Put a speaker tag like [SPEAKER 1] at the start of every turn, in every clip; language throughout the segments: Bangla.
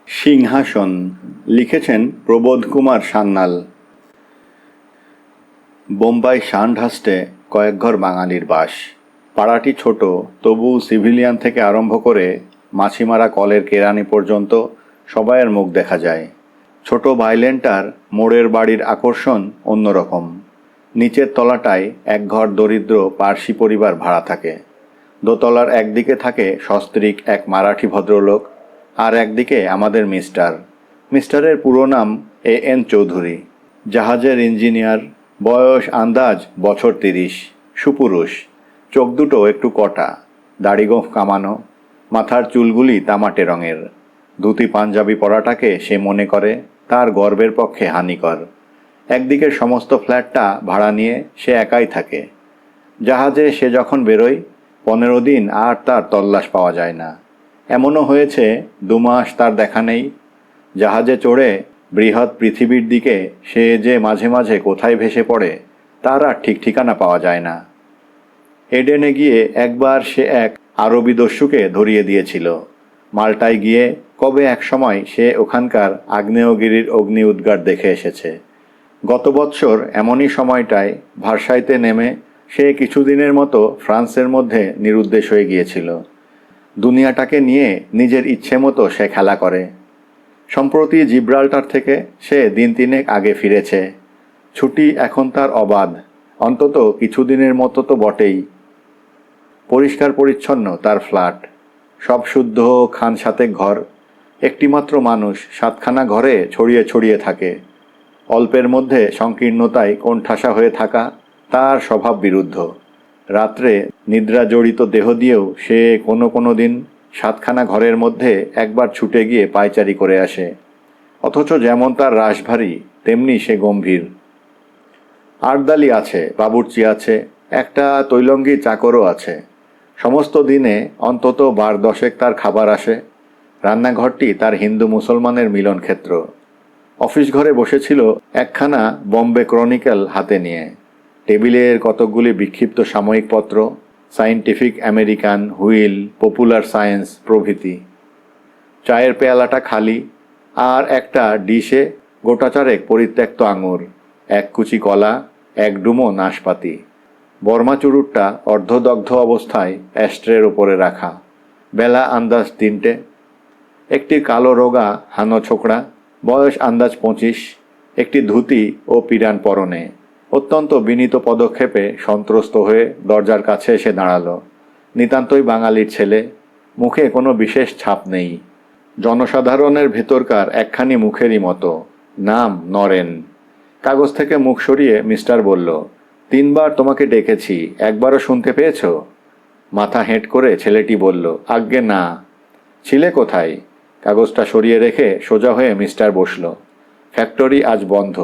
[SPEAKER 1] সিংহাসন লিখেছেন প্রবোধ কুমার সান্যাল। বোম্বাই শানডাস্টে কয়েক ঘর বাঙালির বাস। পাড়াটি ছোট, তবু সিভিলিয়ান থেকে আরম্ভ করে মাছিমারা কলের কেরানি পর্যন্ত সবাইয়ের মুখ দেখা যায়। ছোট ভাইলেনটার মোড়ের বাড়ির আকর্ষণ অন্যরকম। নিচের তলাটায় এক ঘর দরিদ্র পার্সি পরিবার ভাড়া থাকে। দোতলার একদিকে থাকে সস্ত্রীক এক মারাঠি ভদ্রলোক, আর একদিকে আমাদের মিস্টারের পুরো নাম A.N. চৌধুরী। জাহাজের ইঞ্জিনিয়ার, বয়স আন্দাজ বছর 30, সুপুরুষ, চোখ দুটো একটু কটা, দাড়িগোঁফ কামানো, মাথার চুলগুলি তামাটে রঙের। ধুতি পাঞ্জাবি পরাটাকে সে মনে করে তার গর্বের পক্ষে হানিকর। একদিকের সমস্ত ফ্ল্যাটটা ভাড়া নিয়ে সে একাই থাকে। জাহাজে সে যখন বেরোয় 15 দিন আর তার তল্লাশ পাওয়া যায় না। এমনও হয়েছে 2 মাস তার দেখা নেই। জাহাজে চড়ে বৃহৎ পৃথিবীর দিকে সে যে মাঝে মাঝে কোথায় ভেসে পড়ে তার আর ঠিক ঠিকানা পাওয়া যায় না। এডেনে গিয়ে একবার সে এক আরবি দস্যুকে ধরিয়ে দিয়েছিল। মাল্টায় গিয়ে কবে এক সময় সে ওখানকার আগ্নেয়গিরির অগ্নি উদ্গার দেখে এসেছে। গত বৎসর এমনই সময়টায় ভার্সাইতে নেমে সে কিছুদিনের মতো ফ্রান্সের মধ্যে নিরুদ্দেশ হয়ে গিয়েছিল। দুনিয়াটাকে নিয়ে নিজের ইচ্ছে মতো সে খেলা করে। সম্প্রতি জিব্রাল্টার থেকে সে দিন 3 আগে ফিরেছে। ছুটি এখন তার অবাধ, অন্তত কিছুদিনের মতো তো বটেই। পরিষ্কার পরিচ্ছন্ন তার ফ্ল্যাট, সব শুদ্ধ খানসাতেক ঘর। একটিমাত্র মানুষ 7খানা ঘরে ছড়িয়ে ছড়িয়ে থাকে। অল্পের মধ্যে সংকীর্ণতায় কোণঠাসা হয়ে থাকা তার স্বভাব বিরুদ্ধ। রাত্রে নিদ্রা জড়িত দেহ দিয়েও সে কোনো দিন 7খানা ঘরের মধ্যে একবার ছুটে গিয়ে পায়চারি করে আসে। অথচ যেমন তার রাশভারী তেমনি সে গম্ভীর। আর্দালি আছে, বাবুর্চি আছে, একটা তৈলঙ্গী চাকরও আছে। সমস্ত দিনে অন্তত 12-10 তার খাবার আসে। রান্নাঘরটি তার হিন্দু মুসলমানের মিলন ক্ষেত্র। অফিস ঘরে বসেছিল একখানা বম্বে ক্রনিক্যাল হাতে নিয়ে। টেবিলের কতকগুলি বিক্ষিপ্ত সাময়িক পত্র, scientific American, wheel, popular science প্রভৃতি। চায়ের পেয়ালাটা খালি, আর একটা ডিশে গোটাচারেক পরিত্যক্ত আঙুর, 1 কুচি কলা, 1 ডুমো নাশপাতি। বর্মা চুরুটটা অর্ধদগ্ধ অবস্থায় অ্যাস্ট্রের ওপরে রাখা। বেলা আন্দাজ 3টে। একটি কালো রোগা হানো ছোকরা, বয়স আন্দাজ 25, একটি ধুতি ও পিরান পরনে, অত্যন্ত বিনীত পদক্ষেপে সন্ত্রস্ত হয়ে দরজার কাছে এসে দাঁড়ালো। নিতান্তই বাঙালির ছেলে, মুখে কোনো বিশেষ ছাপ নেই। জনসাধারণের ভেতরকার একখানি মুখেরই মতো, নাম নরেন। কাগজ থেকে মুখ সরিয়ে মিস্টার বলল, 3 বার তোমাকে ডেকেছি, একবারও শুনতে পেয়েছ? মাথা হেঁট করে ছেলেটি বলল, আজ্ঞে না। ছিলে কোথায়? কাগজটা সরিয়ে রেখে সোজা হয়ে মিস্টার বসল। ফ্যাক্টরি আজ বন্ধ।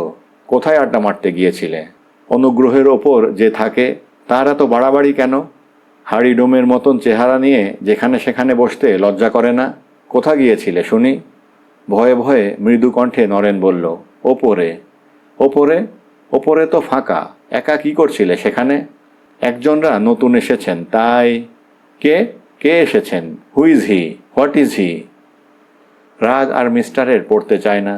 [SPEAKER 1] কোথায় আড্ডা মারতে গিয়েছিলে? অনুগ্রহের ওপর যে থাকে তার এত বাড়াবাড়ি কেন? হাড়িডোমের মতন চেহারা নিয়ে যেখানে সেখানে বসতে লজ্জা করে না? কোথা গিয়েছিলে শুনি? ভয়ে ভয়ে মৃদু কণ্ঠে নরেন বলল, ওপরে। ওপরে? ওপরে তো ফাঁকা, একা কি করছিলে সেখানে? একজনরা নতুন এসেছেন তাই। কে কে এসেছেন? Who is he? What is he? রাগ আর মিস্টারের পড়তে চায় না।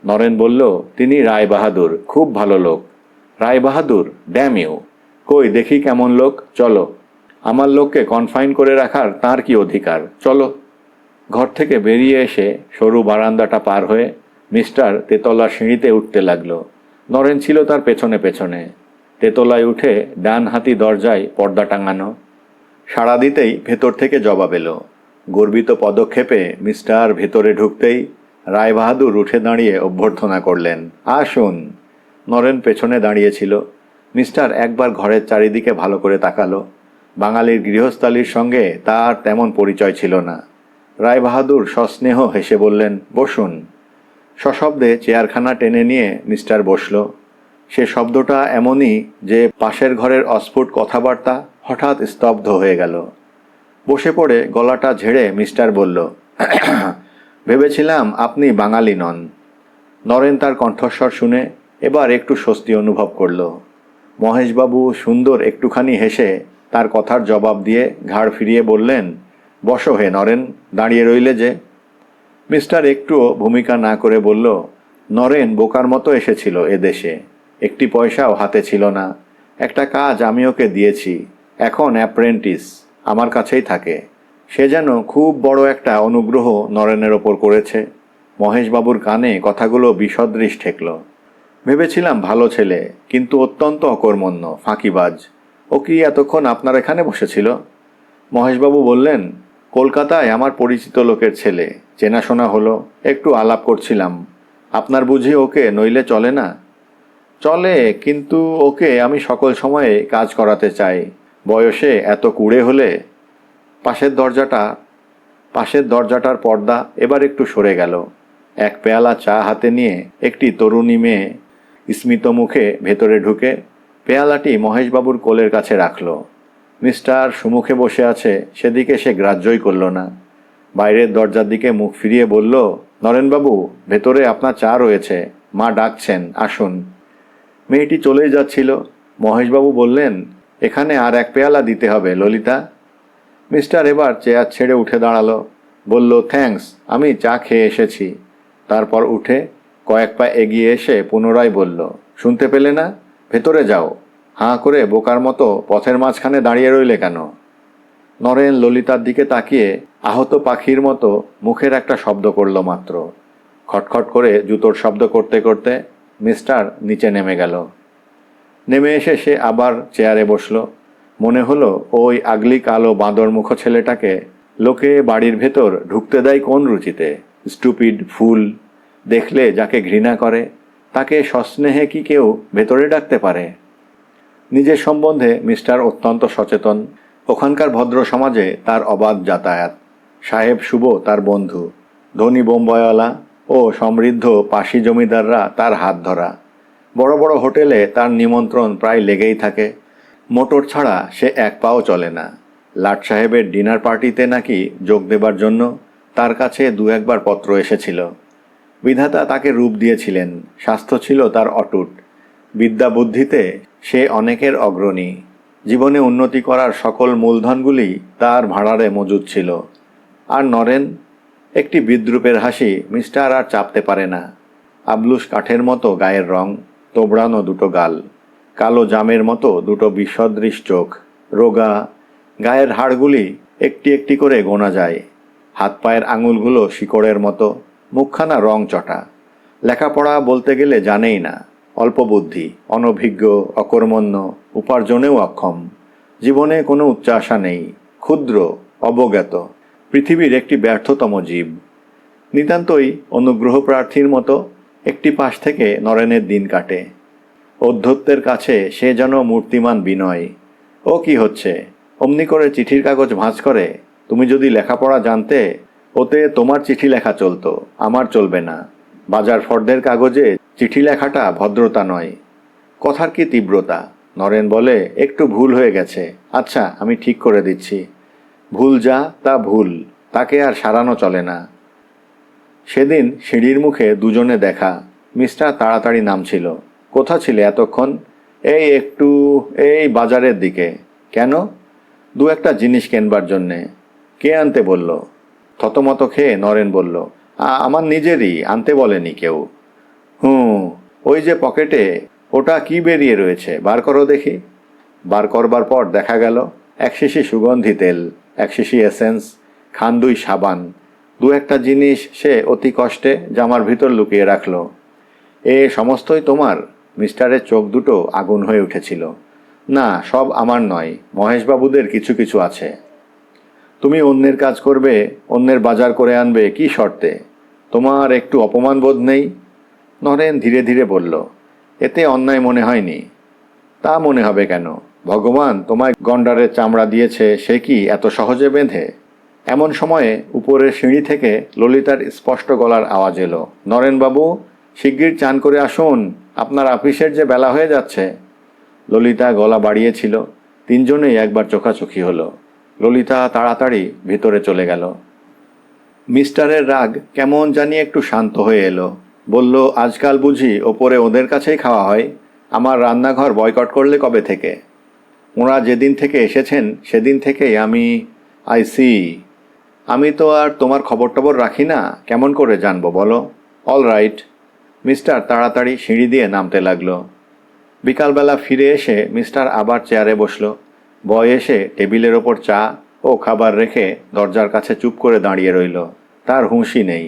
[SPEAKER 1] নরেন বলল, তিনি রায় বাহাদুর, খুব ভালো লোক। রায় বাহাদুর? Damn you! কই দেখি কেমন লোক, চলো। আমার লোককে কনফাইন করে রাখার তার কি অধিকার? চলো। ঘর থেকে বেরিয়ে এসে সরু বারান্দাটা পার হয়ে মিস্টার তেতলার সিঁড়িতে উঠতে লাগলো। নরেন ছিল তার পেছনে পেছনে। তেতলায় উঠে ডান হাতি দরজায় পর্দা টাঙানো। সাড়া দিতেই ভেতর থেকে জবাব এলো। গর্বিত পদক্ষেপে মিস্টার ভেতরে ঢুকতেই রায়বাহাদুর উঠে দাঁড়িয়ে অভ্যর্থনা করলেন, আসুন। নরেন পেছনে দাঁড়িয়েছিল। মিস্টার একবার ঘরের চারিদিকে ভালো করে তাকালো। বাঙালির গৃহস্থালির সঙ্গে তার তেমন পরিচয় ছিল না। রায়বাহাদুর সস্নেহ হেসে বললেন, বসুন। সশব্দে চেয়ারখানা টেনে নিয়ে মিস্টার বসল। সে শব্দটা এমনই যে পাশের ঘরের অস্ফুট কথাবার্তা হঠাৎ স্তব্ধ হয়ে গেল। বসে পড়ে গলাটা ঝেড়ে মিস্টার বলল, ভেবেছিলাম আপনি বাঙালি নন। নরেন তার কণ্ঠস্বর শুনে এবার একটু স্বস্তি অনুভব করল। মহেশবাবু সুন্দর একটুখানি হেসে তার কথার জবাব দিয়ে ঘাড় ফিরিয়ে বললেন, বসো হে নরেন, দাঁড়িয়ে রইলে যে। মিস্টার একটুও ভূমিকা না করে বলল, নরেন বোকার মতো এসেছিল এদেশে, একটি পয়সাও হাতে ছিল না। একটা কাজ আমি ওকে দিয়েছি, এখন অ্যাপ্রেন্টিস আমার কাছেই থাকে। সে যেন খুব বড় একটা অনুগ্রহ নরেনের ওপর করেছে। মহেশবাবুর কানে কথাগুলো বিসদৃশ ঠেকল। ভেবেছিলাম ভালো ছেলে, কিন্তু অত্যন্ত অকর্মণ্য, ফাঁকিবাজ। ও কি এতক্ষণ আপনার এখানে বসেছিল? মহেশবাবু বললেন, কলকাতায় আমার পরিচিত লোকের ছেলে, চেনাশোনা হলো, একটু আলাপ করছিলাম। আপনার বুঝি ওকে নইলে চলে না? চলে, কিন্তু ওকে আমি সকল সময়ে কাজ করাতে চাই। বয়সে এত কুড়ে হলে। পাশের দরজাটার পর্দা এবার একটু সরে গেল। এক পেয়ালা চা হাতে নিয়ে একটি তরুণী মেয়ে স্মিত মুখে ভেতরে ঢুকে পেয়ালাটি মহেশবাবুর কোলের কাছে রাখল। মিস্টার সুমুখে বসে আছে সেদিকে সে গ্রাহ্যই করল না। বাইরের দরজার দিকে মুখ ফিরিয়ে বলল, নরেনবাবু, ভেতরে আপনার চা রয়েছে, মা ডাকছেন, আসুন। মেয়েটি চলেই যাচ্ছিল। মহেশবাবু বললেন, এখানে আর এক পেয়ালা দিতে হবে ললিতা। মিস্টার এবার চেয়ার ছেড়ে উঠে দাঁড়ালো। বলল, থ্যাঙ্কস, আমি চা খেয়ে এসেছি। তারপর উঠে কয়েক পা এগিয়ে এসে পুনরায় বলল, শুনতে পেলে না? ভেতরে যাও। হাঁ করে বোকার মতো পথের মাঝখানে দাঁড়িয়ে রইলে কেন? নরেন ললিতার দিকে তাকিয়ে আহত পাখির মতো মুখের একটা শব্দ করল মাত্র। খটখট করে জুতোর শব্দ করতে করতে মিস্টার নিচে নেমে গেল। নেমে এসে সে আবার চেয়ারে বসল। মনে হলো ওই আগলি কালো বাঁদরমুখ ছেলেটাকে লোকে বাড়ির ভেতর ঢুকতে দেয় কোন রুচিতে? স্টুপিড ফুল। দেখলে যাকে ঘৃণা করে তাকে সস্নেহে কি কেউ ভেতরে ডাকতে পারে? নিজের সম্বন্ধে মিস্টার অত্যন্ত সচেতন। ওখানকার ভদ্র সমাজে তার অবাধ যাতায়াত। সাহেব শুভ তার বন্ধু, ধনী বোম্বয়ওয়ালা ও সমৃদ্ধ পাশি জমিদাররা তার হাত ধরা। বড় বড় হোটেলে তার নিমন্ত্রণ প্রায় লেগেই থাকে। মোটর ছাড়া সে এক পাও চলে না। লাট সাহেবের ডিনার পার্টিতে নাকি যোগ দেবার জন্য তার কাছে দু একবার পত্র এসেছিল। বিধাতা তাকে রূপ দিয়েছিলেন, স্বাস্থ্য ছিল তার অটুট, বিদ্যা বুদ্ধিতে সে অনেকের অগ্রণী। জীবনে উন্নতি করার সকল মূলধনগুলি তার ভাঁড়ারে মজুদ ছিল। আর নরেন? একটি বিদ্রূপের হাসি মিস্টার আর চাপতে পারে না। আবলুস কাঠের মতো গায়ের রং, তোবড়ানো দুটো গাল, কালো জামের মতো দুটো বিসদৃশ চোখ, রোগা। গায়ের হাড়গুলি একটি একটি করে গোনা যায়। হাত পায়ের আঙুলগুলো শিকড়ের মতো, মুখখানা রং চটা। লেখাপড়া বলতে গেলে জানেই না, অল্প বুদ্ধি, অনভিজ্ঞ, অকর্মণ্য, উপার্জনেও অক্ষম। জীবনে কোনো উচ্চাশা নেই, ক্ষুদ্র, অবজ্ঞাত, পৃথিবীর একটি ব্যর্থতম জীব। নিতান্তই অনুগ্রহ প্রার্থীর মতো একটি পাশ থেকে নরেনের দিন কাটে। অধ্যত্বের কাছে সে যেন মূর্তিমান বিনয়। ও কি হচ্ছে? অমনি করে চিঠির কাগজ ভাঁজ করে। তুমি যদি লেখাপড়া জানতে, ওতে তোমার চিঠি লেখা চলতো, আমার চলবে না। বাজার ফর্দের কাগজে চিঠি লেখাটা ভদ্রতা নয়। কথার কি তীব্রতা! নরেন বলে, একটু ভুল হয়ে গেছে, আচ্ছা আমি ঠিক করে দিচ্ছি। ভুল যা তা ভুল, তাকে আর সারানো চলে না। সেদিন সিঁড়ির মুখে দুজনে দেখা। মিস্টার তাড়াতাড়ি নামছিল। কোথা ছিলে এতক্ষণ? এই বাজারের দিকে। কেন? দু একটা জিনিস কেনবার জন্যে। কে আনতে বলল? থতমত খেয়ে নরেন বলল, আমার নিজেরই, আনতে বলেনি কেউ। ওই যে পকেটে ওটা কি বেরিয়ে রয়েছে, বার করো দেখি। বার করবার পর দেখা গেল এক শিশি সুগন্ধি তেল, এক শিশি এসেন্স, খান দুই সাবান। দু একটা জিনিস সে অতি কষ্টে জামার ভিতর লুকিয়ে রাখল। এ সমস্তই তোমার? মিস্টারের চোখ দুটো আগুন হয়ে উঠেছিল। না, সব আমার নয়, মহেশবাবুদের কিছু কিছু আছে। তুমি অন্যের কাজ করবে, অন্যের বাজার করে আনবে, কি শর্তে? তোমার একটু অপমান বোধ নেই? নরেন ধীরে ধীরে বলল, এতে অন্যায় মনে হয়নি। তা মনে হবে কেন? ভগবান তোমায় গন্ডারের চামড়া দিয়েছে, সে কি এত সহজে বেঁধে? এমন সময়ে উপরের সিঁড়ি থেকে ললিতার স্পষ্ট গলার আওয়াজ এলো, নরেনবাবু, শিগগির চান করে আসুন, আপনার আপিসের যে বেলা হয়ে যাচ্ছে। ললিতা গলা বাড়িয়েছিল। তিনজনেই একবার চোখাচোখি হলো। ললিতা তাড়াতাড়ি ভিতরে চলে গেল। মিস্টারের রাগ কেমন জানি একটু শান্ত হয়ে এলো। বলল, আজকাল বুঝি ওপরে ওদের কাছেই খাওয়া হয়? আমার রান্নাঘর বয়কট করলে কবে থেকে? ওঁরা যেদিন থেকে এসেছেন সেদিন থেকেই আমি। I see. আমি তো আর তোমার খবর টবর রাখি না, কেমন করে জানবো বলো? All right. মিস্টার তাড়াতাড়ি সিঁড়ি দিয়ে নামতে লাগলো। বিকালবেলা ফিরে এসে মিস্টার আবার চেয়ারে বসলো। বয় এসে টেবিলের ওপর চা ও খাবার রেখে দরজার কাছে চুপ করে দাঁড়িয়ে রইল। তার হুঁশই নেই।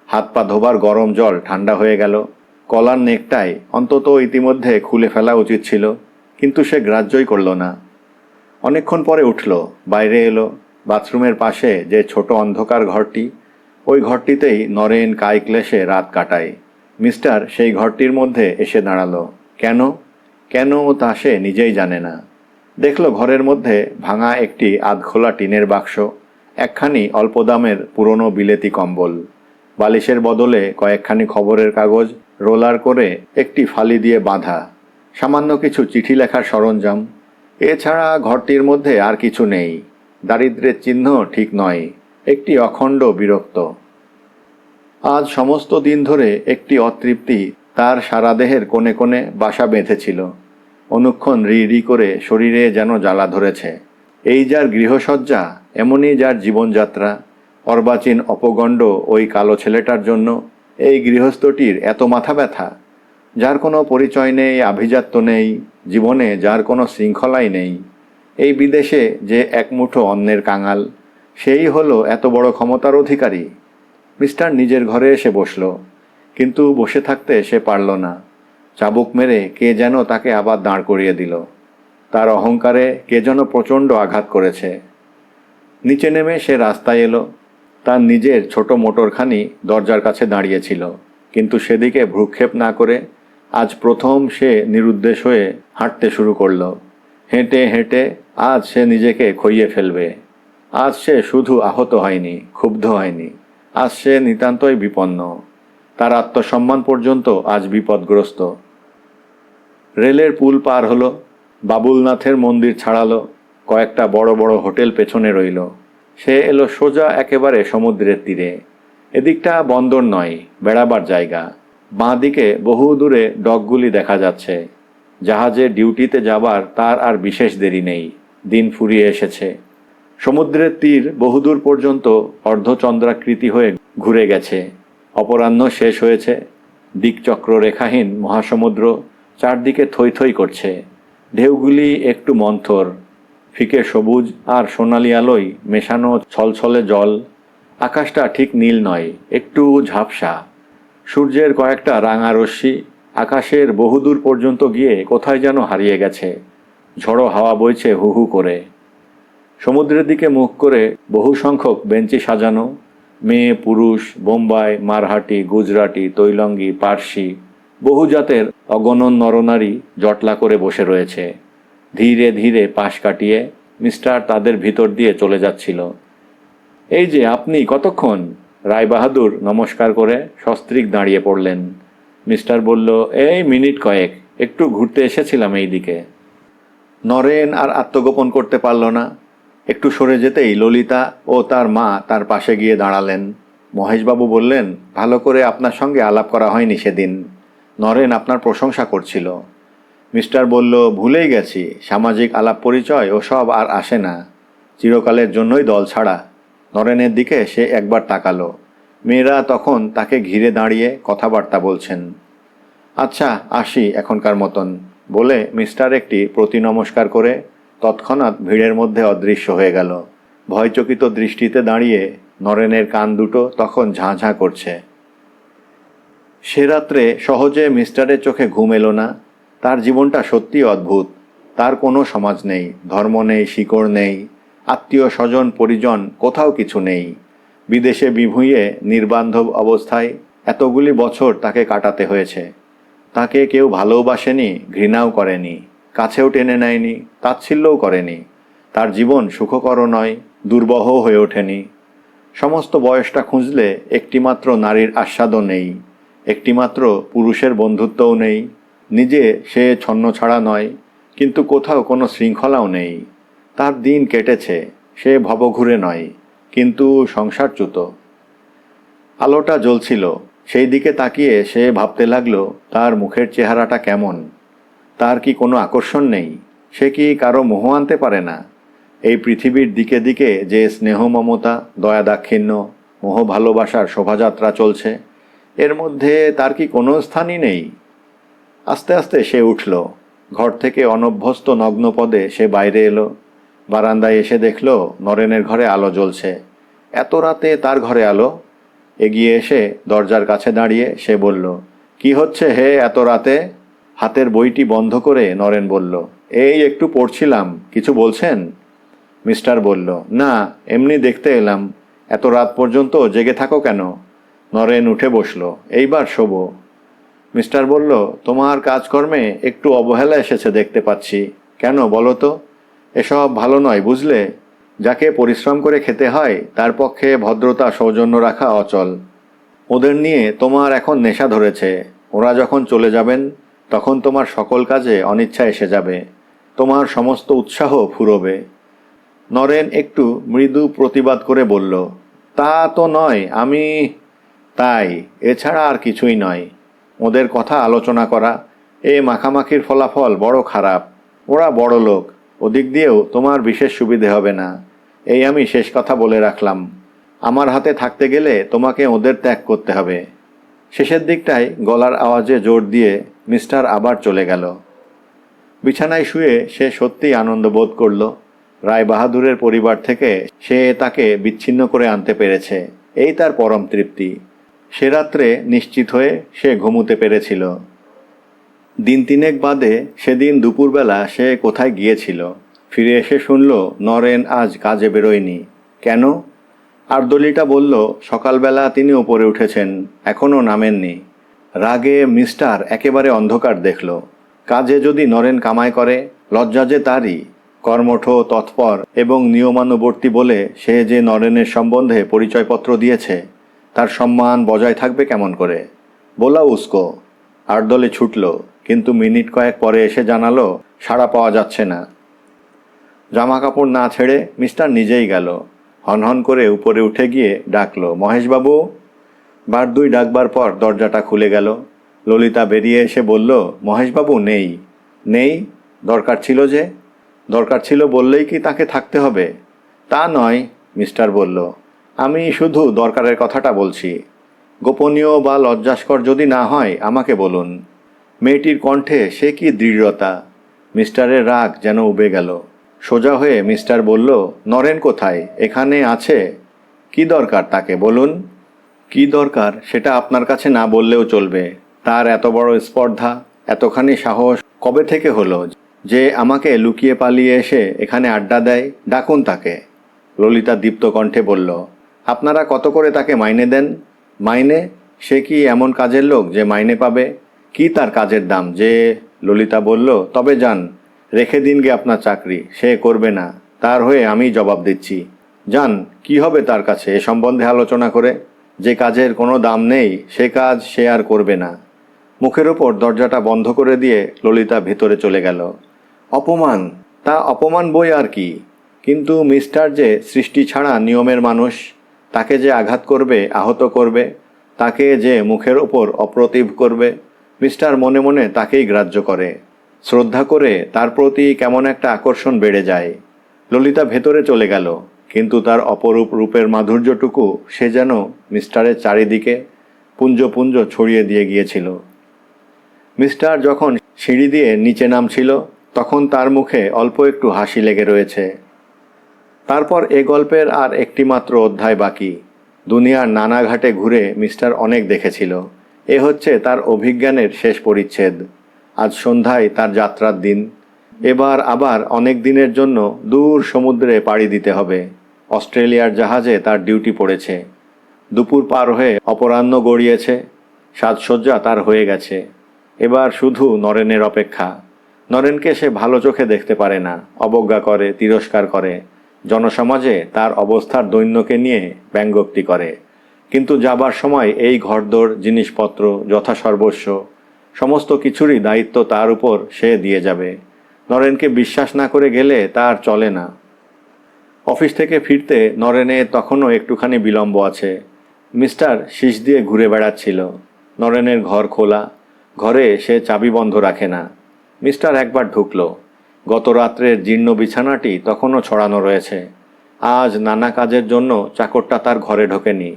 [SPEAKER 1] হাত পা ধোবার গরম জল ঠান্ডা হয়ে গেল। কলার নেকটাই অন্তত ইতিমধ্যে খুলে ফেলা উচিত ছিল, কিন্তু সে গ্রাহ্যই করল না। অনেকক্ষণ পরে উঠল, বাইরে এলো। বাথরুমের পাশে যে ছোট অন্ধকার ঘরটি, ওই ঘরটিতেই নরেন কায়ক্লেশে রাত কাটায়। মিস্টার সেই ঘরটির মধ্যে এসে দাঁড়ালো। কেন কেন তা সে নিজেই জানে না। দেখল ঘরের মধ্যে ভাঙা একটি আধখোলা টিনের বাক্স, একখানি অল্প দামের পুরনো বিলেতি কম্বল, বালিশের বদলে কয়েকখানি খবরের কাগজ রোলার করে একটি ফালি দিয়ে বাঁধা, সামান্য কিছু চিঠি লেখার সরঞ্জাম। এছাড়া ঘরটির মধ্যে আর কিছু নেই। দারিদ্র্যের চিহ্ন ঠিক নয়, একটি অখণ্ড বিরক্ত। আজ সমস্ত দিন ধরে একটি অতৃপ্তি তার সারা দেহের কোণে কোণে বাসা বেঁধেছিল। অনুক্ষণ রি রি করে শরীরে যেন জ্বালা ধরেছে। এই যার গৃহসজ্জা, এমনই যার জীবনযাত্রা। অর্বাচীন অপগণ্ড ওই কালো ছেলেটার জন্য এই গৃহস্থটির এত মাথা ব্যথা। যার কোনো পরিচয় নেই, আভিজাত্য নেই, জীবনে যার কোনো শৃঙ্খলাই নেই। এই বিদেশে যে একমুঠো অন্নের কাঙাল, সেই হলো এত বড় ক্ষমতার অধিকারী। মিস্টার নিজের ঘরে এসে বসল, কিন্তু বসে থাকতে সে পারল না। চাবুক মেরে কে যেন তাকে আবার দাঁড় করিয়ে দিল। তার অহংকারে কে যেন প্রচণ্ড আঘাত করেছে। নিচে নেমে সে রাস্তায় এলো। তার নিজের ছোট মোটরখানি দরজার কাছে দাঁড়িয়েছিল, কিন্তু সেদিকে ভ্রুক্ষেপ না করে আজ প্রথম সে নিরুদ্দেশ হয়ে হাঁটতে শুরু করল। হেঁটে হেঁটে আজ সে নিজেকে খইয়ে ফেলবে। আজ সে শুধু আহত হয়নি, ক্ষুব্ধ হয়নি, আজ সে নিতান্তই বিপন্ন। তার আত্মসম্মান পর্যন্ত আজ বিপদগ্রস্ত। রেলের পুল পার হলো, বাবুলনাথের মন্দির ছাড়ালো, কয়েকটা বড় বড় হোটেল পেছনে রইল। সে এলো সোজা একেবারে সমুদ্রের তীরে। এদিকটা বন্দর নয়, বেড়াবার জায়গা। বাঁ দিকে বহু দূরে ডকগুলি দেখা যাচ্ছে। জাহাজে ডিউটিতে যাবার তার আর বিশেষ দেরি নেই, দিন ফুরিয়ে এসেছে। সমুদ্রের তীর বহুদূর পর্যন্ত অর্ধচন্দ্রাকৃতি হয়ে ঘুরে গেছে। অপরাহ্ন শেষ হয়েছে। দিকচক্র রেখাহীন মহাসমুদ্র চারদিকে থই থই করছে। ঢেউগুলি একটু মন্থর, ফিকে সবুজ আর সোনালি আলোয় মেশানো ছলছলে জল। আকাশটা ঠিক নীল নয়, একটু ঝাপসা। সূর্যের কয়েকটা রাঙা রশ্মি আকাশের বহুদূর পর্যন্ত গিয়ে কোথায় যেন হারিয়ে গেছে। ঝড়ো হাওয়া বইছে হু হু করে। সমুদ্রের দিকে মুখ করে বহু সংখ্যক বেঞ্চি সাজানো। মেয়ে পুরুষ, বোম্বাই, মারহাটি, গুজরাটি, তৈলঙ্গি, পার্সি, বহু জাতের অগণন নরনারী জটলা করে বসে রয়েছে। ধীরে ধীরে পাশ কাটিয়ে মিস্টার তাদের ভিতর দিয়ে চলে যাচ্ছিল। এই যে আপনি, কতক্ষণ? রায়বাহাদুর নমস্কার করে সস্ত্রীক দাঁড়িয়ে পড়লেন। মিস্টার বলল, এই মিনিট কয়েক, একটু ঘুরতে এসেছিলাম এই দিকে। নরেন আর আত্মগোপন করতে পারল না। একটু সরে যেতেই ললিতা ও তার মা তার পাশে গিয়ে দাঁড়ালেন। মহেশবাবু বললেন, ভালো করে আপনার সঙ্গে আলাপ করা হয়নি সেদিন। নরেন আপনার প্রশংসা করছিল। মিস্টার বলল, ভুলেই গেছি, সামাজিক আলাপ পরিচয় ও সব আর আসে না, চিরকালের জন্যই দল ছাড়া। নরেনের দিকে সে একবার তাকালো। মেয়েরা তখন তাকে ঘিরে দাঁড়িয়ে কথাবার্তা বলছেন। আচ্ছা, আসি এখনকার মতন বলে মিস্টার একটি প্রতি নমস্কার করে তৎক্ষণাৎ ভিড়ের মধ্যে অদৃশ্য হয়ে গেল। ভয়চকিত দৃষ্টিতে দাঁড়িয়ে নরেনের কান দুটো তখন ঝাঁ ঝাঁ করছে। সে রাত্রে সহজে মিস্টারের চোখে ঘুম এলো না। তার জীবনটা সত্যি অদ্ভুত। তার কোনো সমাজ নেই, ধর্ম নেই, শিকড় নেই, আত্মীয় স্বজন পরিজন কোথাও কিছু নেই। বিদেশে বিভুঁইয়ে নির্বান্ধব অবস্থায় এতগুলি বছর তাকে কাটাতে হয়েছে। তাকে কেউ ভালোবাসেনি, ঘৃণাও করেনি, কাছেও টেনে নেয়নি, তাচ্ছিল্যও করেনি। তার জীবন সুখকরও নয়, দুর্বহ হয়ে ওঠেনি। সমস্ত বয়সটা খুঁজলে একটিমাত্র নারীর আস্বাদও নেই, একটিমাত্র পুরুষের বন্ধুত্বও নেই। নিজে সে ছন্নছাড়া নয়, কিন্তু কোথাও কোনো শৃঙ্খলাও নেই। তার দিন কেটেছে, সে ভবঘুরে নয়, কিন্তু সংসারচ্যুত। আলোটা জ্বলছিল, সেই দিকে তাকিয়ে সে ভাবতে লাগলো, তার মুখের চেহারাটা কেমন। তার কি কোনো আকর্ষণ নেই? সে কি কারো মোহ আনতে পারে না? এই পৃথিবীর দিকে দিকে যে স্নেহ মমতা, দয়া দাক্ষিণ্য, মোহ ভালোবাসার শোভাযাত্রা চলছে, এর মধ্যে তার কি কোনো স্থানই নেই? আস্তে আস্তে সে উঠল। ঘর থেকে অনভ্যস্ত নগ্নপদে সে বাইরে এলো। বারান্দায় এসে দেখল নরেনের ঘরে আলো জ্বলছে। এত রাতে তার ঘরে আলো? এগিয়ে এসে দরজার কাছে দাঁড়িয়ে সে বলল, কি হচ্ছে হে এত রাতে? হাতের বইটি বন্ধ করে নরেন বলল, এই একটু পড়ছিলাম, কিছু বলছেন? মিস্টার বলল, না, এমনি দেখতে এলাম। এত রাত পর্যন্ত জেগে থাকো কেন? নরেন উঠে বসল, এইবার শোবো। মিস্টার বলল, তোমার কাজকর্মে একটু অবহেলা এসেছে দেখতে পাচ্ছি। কেন বলো তো? এসব ভালো নয়, বুঝলে? যাকে পরিশ্রম করে খেতে হয় তার পক্ষে ভদ্রতা সৌজন্য রাখা অচল। ওদের নিয়ে তোমার এখন নেশা ধরেছে। ওরা যখন চলে যাবেন তখন তোমার সকল কাজে অনিচ্ছা এসে যাবে, তোমার সমস্ত উৎসাহ ফুরোবে। নরেন একটু মৃদু প্রতিবাদ করে বলল, তা তো নয়, আমি তাই, এছাড়া আর কিছুই নয়। ওদের কথা আলোচনা করা, এ মাখামাখির ফলাফল বড় খারাপ। ওরা বড় লোক, ওদিক দিয়েও তোমার বিশেষ সুবিধে হবে না। এই আমি শেষ কথা বলে রাখলাম। আমার হাতে থাকতে গেলে তোমাকে ওদের ত্যাগ করতে হবে। শেষের দিকটায় গলার আওয়াজে জোর দিয়ে মিস্টার আবার চলে গেল। বিছানায় শুয়ে সে সত্যিই আনন্দ বোধ করল। রায় বাহাদুরের পরিবার থেকে সে তাকে বিচ্ছিন্ন করে আনতে পেরেছে, এই তার পরম তৃপ্তি। সে রাত্রে নিশ্চিত হয়ে সে ঘুমুতে পেরেছিল। দিন তিনেক বাদে সেদিন দুপুরবেলা সে কোথায় গিয়েছিল, ফিরে এসে শুনল নরেন আজ কাজে বেরোয়নি। কেন? আর্দলিটা বলল সকালবেলা তিনি উপরে উঠেছেন, এখনও নামেননি। রাগে মিস্টার একেবারে অন্ধকার দেখল। কাজে যদি নরেন কামাই করে, লজ্জা যে তারই। কর্মঠ, তৎপর এবং নিয়মানুবর্তী বলে সে যে নরেনের সম্বন্ধে পরিচয়পত্র দিয়েছে, তার সম্মান বজায় থাকবে কেমন করে? বলা উস্কো। আর্দলে ছুটল, কিন্তু মিনিট কয়েক পরে এসে জানালো সাড়া পাওয়া যাচ্ছে না। জামা কাপড় না ছেড়ে মিস্টার নিজেই গেল। হনহন করে উপরে উঠে গিয়ে ডাকল, মহেশবাবু। বার দুই ডাকবার পর দরজাটা খুলে গেল। ললিতা বেরিয়ে এসে বলল, মহেশবাবু নেই। নেই? দরকার ছিল যে? দরকার ছিল বললেই কি তাকে থাকতে হবে? তা নয়, মিস্টার বলল, আমি শুধু দরকারের কথাটা বলছি। গোপনীয় বা লজ্জাস্কর যদি না হয় আমাকে বলুন। মেয়েটির কণ্ঠে সে কি দৃঢ়তা! মিস্টারের রাগ যেন উবে গেল। সোজা হয়ে মিস্টার বলল, নরেন কোথায়? এখানে আছে। কি দরকার তাকে বলুন? কি দরকার সেটা আপনার কাছে না বললেও চলবে। তার এত বড় স্পর্ধা, এতখানি সাহস কবে থেকে হলো যে আমাকে লুকিয়ে পালিয়ে এসে এখানে আড্ডা দেয়? ডাকুন তাকে। ললিতা দীপ্ত কণ্ঠে বলল, আপনারা কত করে তাকে মাইনে দেন? মাইনে? সে কি এমন কাজের লোক যে মাইনে পাবে? কি তার কাজের দাম যে? ললিতা বলল, তবে যান, রেখে দিন গে আপনার চাকরি। সে করবে না, তার হয়ে আমি জবাব দিচ্ছি। যান, কি হবে তার কাছে এ সম্বন্ধে আলোচনা করে? যে কাজের কোনো দাম নেই সে কাজ সে আর করবে না। মুখের ওপর দরজাটা বন্ধ করে দিয়ে ললিতা ভেতরে চলে গেল। অপমান! তা অপমান বই আর কি। কিন্তু মিস্টার যে সৃষ্টি ছাড়া নিয়মের মানুষ, তাকে যে আঘাত করবে, আহত করবে, তাকে যে মুখের ওপর অপ্রতিভ করবে, মিস্টার মনে মনে তাকেই গ্রাহ্য করে। শ্রদ্ধা করে তার প্রতি কেমন একটা আকর্ষণ বেড়ে যায়। ললিতা ভেতরে চলে গেল, কিন্তু তার অপরূপ রূপের মাধুর্যটুকু সে যেন মিস্টারের চারিদিকে পুঞ্জ পুঞ্জ ছড়িয়ে দিয়ে গিয়েছিল। মিস্টার যখন সিঁড়ি দিয়ে নিচে নামছিল তখন তার মুখে অল্প একটু হাসি লেগে রয়েছে। তারপর এ গল্পের আর একটি মাত্র অধ্যায় বাকি। দুনিয়ার নানা ঘাটে ঘুরে মিস্টার অনেক দেখেছিল। এ হচ্ছে তার অভিজ্ঞানের শেষ পরিচ্ছেদ। আজ সন্ধ্যায় তার যাত্রার দিন। এবার আবার অনেক দিনের জন্য দূর সমুদ্রে পাড়ি দিতে হবে। অস্ট্রেলিয়ার জাহাজে তার ডিউটি পড়েছে। দুপুর পার হয়ে অপরাহ্ন গড়িয়েছে। সাজসজ্জা তার হয়ে গেছে। এবার শুধু নরেনের অপেক্ষা। নরেনকে সে ভালো চোখে দেখতে পারে না, অবজ্ঞা করে, তিরস্কার করে। জনসমাজে তার অবস্থার দৈন্যকে নিয়ে ব্যঙ্গোক্তি করে। কিন্তু যাবার সময় এই ঘরদোর, জিনিসপত্র, যথাসর্বস্ব সমস্ত কিছুরই দায়িত্ব তার উপর সে দিয়ে যাবে। নরেনকে বিশ্বাস না করে গেলে তার চলে না। অফিস থেকে ফিরতে নরেনের তখনও একটুখানি বিলম্ব আছে। মিস্টার শীষ দিয়ে ঘুরে বেড়াচ্ছিল। নরেনের ঘর খোলা। ঘরে সে চাবি বন্ধ রাখে না। মিস্টার একবার ঢুকল। গত রাত্রের জীর্ণ বিছানাটি তখনও ছড়ানো রয়েছে। আজ নানা কাজের জন্য চাকরটা তার ঘরে ঢোকেনি।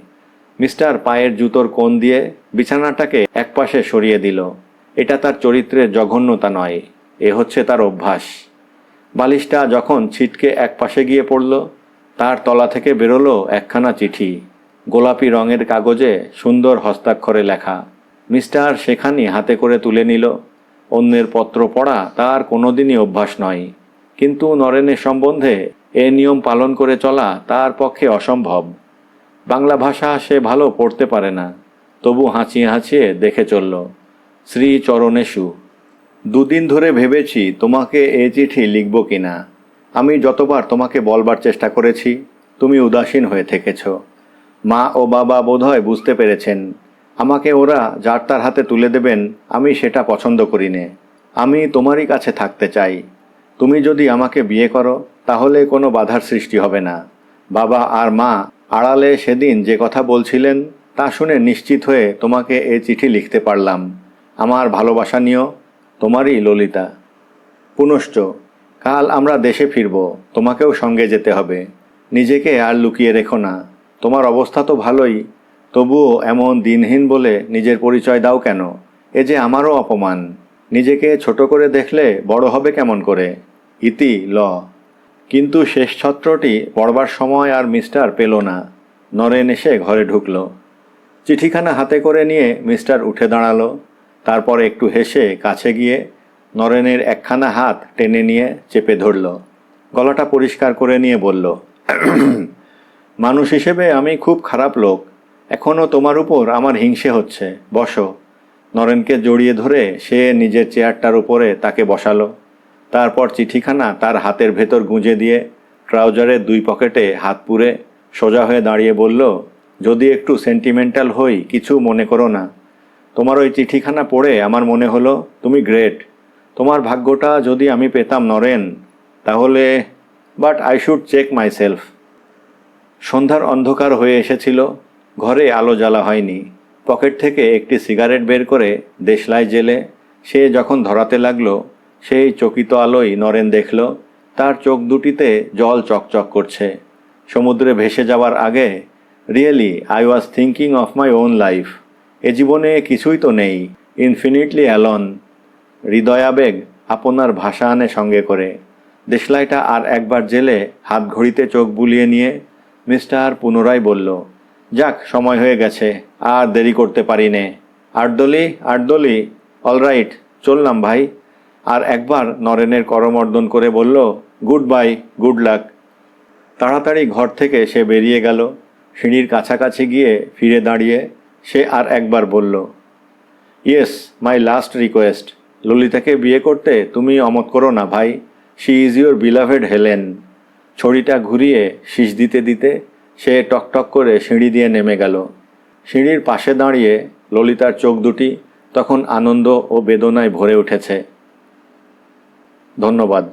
[SPEAKER 1] মিস্টার পায়ের জুতোর কোণ দিয়ে বিছানাটাকে একপাশে সরিয়ে দিল। এটা তার চরিত্রের জঘন্যতা নয়, এ হচ্ছে তার অভ্যাস। বালিশটা যখন ছিটকে একপাশে গিয়ে পড়ল, তার তলা থেকে বেরোলো একখানা চিঠি। গোলাপি রঙের কাগজে সুন্দর হস্তাক্ষরে লেখা। মিস্টার সেখানি হাতে করে তুলে নিল। অন্যের পত্র পড়া তার কোনোদিনই অভ্যাস নয়, কিন্তু নরেনের সম্বন্ধে এ নিয়ম পালন করে চলা তার পক্ষে অসম্ভব। বাংলা ভাষা সে ভালো পড়তে পারে না, তবু হাঁচিয়ে হাঁচিয়ে দেখে চলল। শ্রী চরণেশু। দুদিন ধরে ভেবেছি তোমাকে এ চিঠি লিখব কিনা। আমি যতবার তোমাকে বলবার চেষ্টা করেছি, তুমি উদাসীন হয়ে থেকেছ। মা ও বাবা বোধহয় বুঝতে পেরেছেন, আমাকে ওরা যার তার হাতে তুলে দেবেন আমি সেটা পছন্দ করি নে। আমি তোমারই কাছে থাকতে চাই। তুমি যদি আমাকে বিয়ে করো তাহলে কোনো বাধার সৃষ্টি হবে না। বাবা আর মা আড়ালে সেদিন যে কথা বলছিলেন তা শুনে নিশ্চিত হয়ে তোমাকে এ চিঠি লিখতে পারলাম। আমার ভালোবাসা নিও, তোমারই ললিতা। পুনশ্চ কাল আমরা দেশে ফিরব, তোমাকেও সঙ্গে যেতে হবে। নিজেকে আর লুকিয়ে রেখো না। তোমার অবস্থা তো ভালোই, তবুও এমন দিনহীন বলে নিজের পরিচয় দাও কেন? এ যে আমারও অপমান। নিজেকে ছোট করে দেখলে বড় হবে কেমন করে? ইতি ল। কিন্তু শেষ ছত্রটি পড়বার সময় আর মিস্টার পেল না। নরেন এসে ঘরে ঢুকল। চিঠিখানা হাতে করে নিয়ে মিস্টার উঠে দাঁড়ালো। তারপর একটু হেসে কাছে গিয়ে নরেনের একখানা হাত টেনে নিয়ে চেপে ধরল। গলাটা পরিষ্কার করে নিয়ে বলল, মানুষ হিসেবে আমি খুব খারাপ লোক। এখনও তোমার উপর আমার হিংসে হচ্ছে। বসো। নরেনকে জড়িয়ে ধরে সে নিজের চেয়ারটার উপরে তাকে বসালো। তারপর চিঠিখানা তার হাতের ভেতর গুঁজে দিয়ে ট্রাউজারের দুই পকেটে হাত পুরে সোজা হয়ে দাঁড়িয়ে বলল, যদি একটু সেন্টিমেন্টাল হই কিছু মনে করো না। তোমার ওই চিঠিখানা পড়ে আমার মনে হলো তুমি গ্রেট। তোমার ভাগ্যটা যদি আমি পেতাম নরেন, তাহলে but I should check myself. সন্ধ্যার অন্ধকার হয়ে এসেছিল। ঘরে আলো জ্বালা হয়নি। পকেট থেকে একটি সিগারেট বের করে দেশলাই জেলে সে যখন ধরাতে লাগলো, সেই চকিত আলোয় নরেন দেখল তার চোখ দুটিতে জল চকচক করছে। সমুদ্রে ভেসে যাওয়ার আগে, really I was thinking of my own life. এ জীবনে কিছুই তো নেই, ইনফিনিটলি অ্যালন। হৃদয়াবেগ আপনার ভাষা আনে সঙ্গে করে। দেশলাইটা আর একবার জেলে হাত ঘড়িতে চোখ বুলিয়ে নিয়ে মিস্টার পুনরায় বলল, যাক সময় হয়ে গেছে, আর দেরি করতে পারি নে। আটদলি আটদলি, অলরাইট, চললাম ভাই। আর একবার নরেনের করমর্দন করে বলল, গুড বাই, গুড লাক। তাড়াতাড়ি ঘর থেকে সে বেরিয়ে গেল। সিঁড়ির কাছাকাছি গিয়ে ফিরে দাঁড়িয়ে সে আর একবার বলল, ইয়েস, মাই লাস্ট রিকোয়েস্ট। ললিতাকে বিয়ে করতে তুমি অমত করো না ভাই। She is your beloved Helen. ছড়িটা ঘুরিয়ে শীষ দিতে দিতে সে টকটক করে সিঁড়ি দিয়ে নেমে গেল। সিঁড়ির পাশে দাঁড়িয়ে ললিতার চোখ দুটি তখন আনন্দ ও বেদনায় ভরে উঠেছে। ধন্যবাদ।